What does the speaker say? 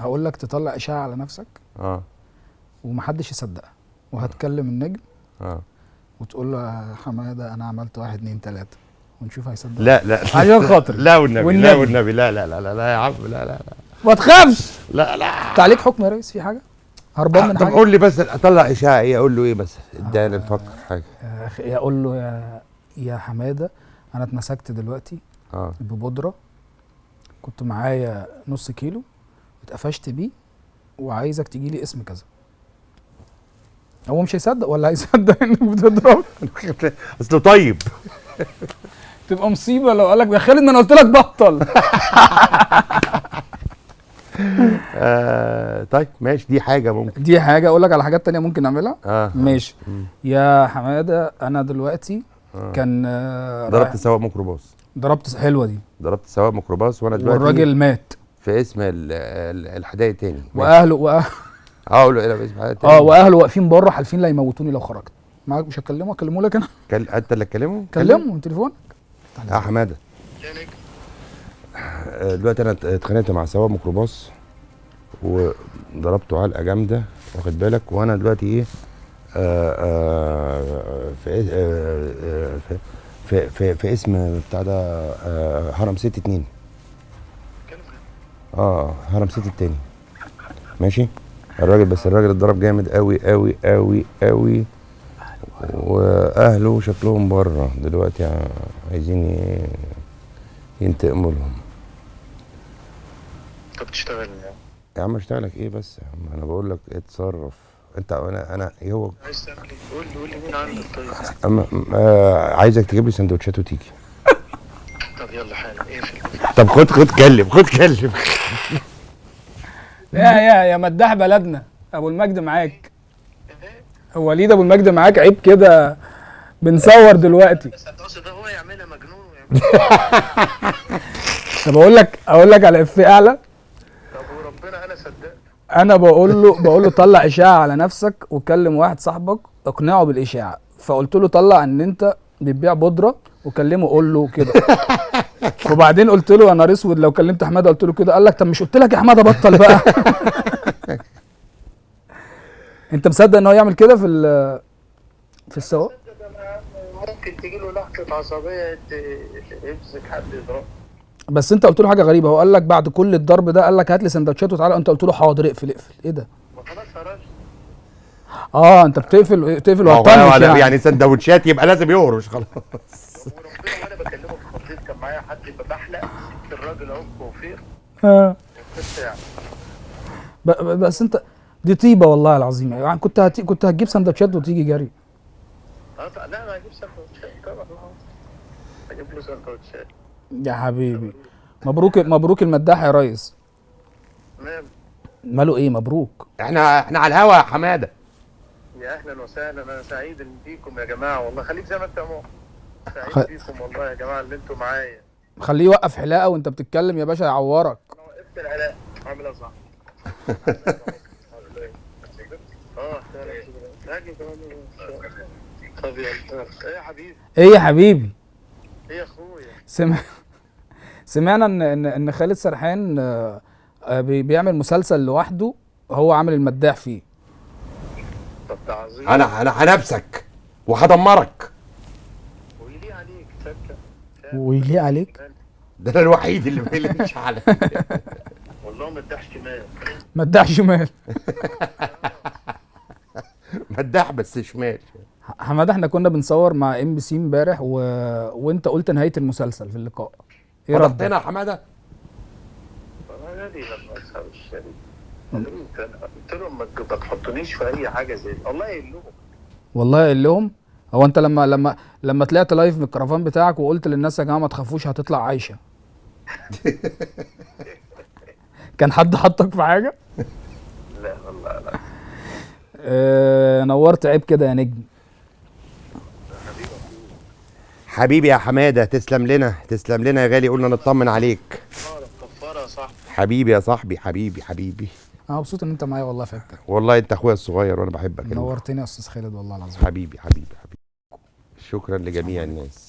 هقول لك تطلع اشاعه على نفسك ومحدش يصدقها، وهتكلم النجم وتقول له يا حماده انا عملت 1 2 3 ونشوف هيصدق. لا عشان خاطري. لا والنبي لا والنبي لا لا لا لا لا يا عم لا لا لا ما تخافش. لا لا تعليق حكم يا ريس في حاجه؟ هربان من حاجه؟ طب قول لي بس اطلع اشاعه ايه؟ اقول له ايه بس؟ اداني نفكر حاجه. اقول له يا حماده انا اتمسكت دلوقتي ببودره، كنت معايا نص كيلو اتقفشت بيه وعايزك تيجي لي اسم كذا. هو مش هيصدق ولا هيصدق انك بتضرب؟ اصله طيب. تبقى مصيبه لو قال لك يا خالد ما انا قلت لك بطل. طيب ماشي، دي حاجه ممكن. دي حاجه. اقول لك على حاجات تانية ممكن نعملها. ماشي. يا حماده انا دلوقتي كان ضربت سواق ميكروباص. ضربت حلوه دي. ضربت سواق ميكروباص وانا دلوقتي والراجل مات في اسم الحدايه تاني. واهله اقول له ايه اسم الحدايه تاني؟ واهله واقفين بره حالفين لا يموتوني لو خرجت. معاك مش هكلمه، اكلمه لك انا. انت اللي تكلمه؟ كلمه من تليفونك يا حماده. دلوقتي انا اتخانقت مع سواق ميكروباص وضربته علقه جامده، واخد بالك؟ وانا دلوقتي ايه في اسم بتاع ده هرم سيتي 2. هرم سيتي التاني. ماشي. الراجل اتضرب جامد قوي قوي قوي قوي، واهله شكلهم بره دلوقتي عايزين ينتقموا لهم. طب تشتغل يا عم اشتغلك ايه بس يا عم؟ انا بقول لك اتصرف انت. انا هو عايز تعمل ايه؟ قول لي مين عندك طيب؟ عايزك تجيب لي سندوتشات وتيجي. طب يلا حالا اقفل. طب خد كلم. يا مداح بلدنا ابو المجد معاك. هو وليد ابو المجد معاك؟ عيب كده، بنصور دلوقتي. بس ده هو يعملها مجنون طب اقول لك على افيه اعلى. طب وربنا انا صدقت. انا بقول له طلع اشاعه على نفسك وكلم واحد صاحبك اقنعه بالاشاعه، فقلت له طلع ان انت بتبيع بودره وكلمه قول له كده. وبعدين قلت له يا نهار اسود لو كلمت حماده قلت له كده، قال لك طب مش قلت لك يا حماده بطل بقى. انت مصدق ان هو يعمل كده في السواق؟ ممكن تيجي له لحظه عصبيه يمسك حد يضربه. بس انت قلت له حاجه غريبه، هو قال لك بعد كل الضرب ده قال لك هات لي سندوتشات وتعالى، انت قلت له حاضر اقفل. ايه ده؟ خلاص هرش. انت بتقفل وهتطنش يعني سندوتشات يبقى لازم يهرش خلاص. وربنا وانا بكلمه في الخطيط كان معايا حد يبقى بحلق الراجل اهو توفيق. بس انت دي طيبه والله العظيم، يعني كنت هتجيب سندوتشات وتيجي جري. لا ما هجيب سندوتشات طبعا، هجيب له سندوتشات يا حبيبي. مبروك المداح يا ريس. ماله ايه مبروك؟ احنا على الهوا يا حماده. يا اهلا وسهلا، انا سعيد بيكم يا جماعه والله. خليك زي ما انت مو سعيد بيكم والله يا جماعه اللي انتوا معايا. خليه يوقف حلاقه وانت بتتكلم يا باشا يعورك. انا وقفت الحلاقه عاملها صح. طب يلا. ايه يا حبيبي؟ ايه يا حبيبي؟ ايه يا اخويا؟ سمعنا ان خالد سرحان بيعمل مسلسل لوحده هو عامل المداح فيه. طب ده عظيم. انا هنفسك وهدمرك. ويليق عليك تصدق. ويليق عليك؟ ده انا الوحيد اللي ما يليقش عليك. والله مداح شمال. مداح شمال. مداح بس شمال. حماده احنا كنا بنصور مع MBC امبارح وانت قلت نهايه المسلسل في اللقاء. ايه ردك؟ يا حماده؟ انا دي لما اصحاب الشريك قلت لهم ما تحطونيش في اي حاجه زي دي. والله قايل لهم. هو انت لما طلعت لايف من الكرفان بتاعك وقلت للناس يا جماعه ما تخافوش هتطلع عايشه. كان حد حطك في حاجه؟ لا والله لا. نورت. عيب كده يا نجم. حبيبي يا حماده، تسلم لنا يا غالي، قلنا نطمن عليك. كفاره يا صاحبي. حبيبي يا صاحبي، حبيبي. انا مبسوط ان انت معايا والله. فاكر والله انت اخويا الصغير وانا بحبك. نورتني يا استاذ خالد والله العظيم. حبيبي. شكرا لجميع الناس.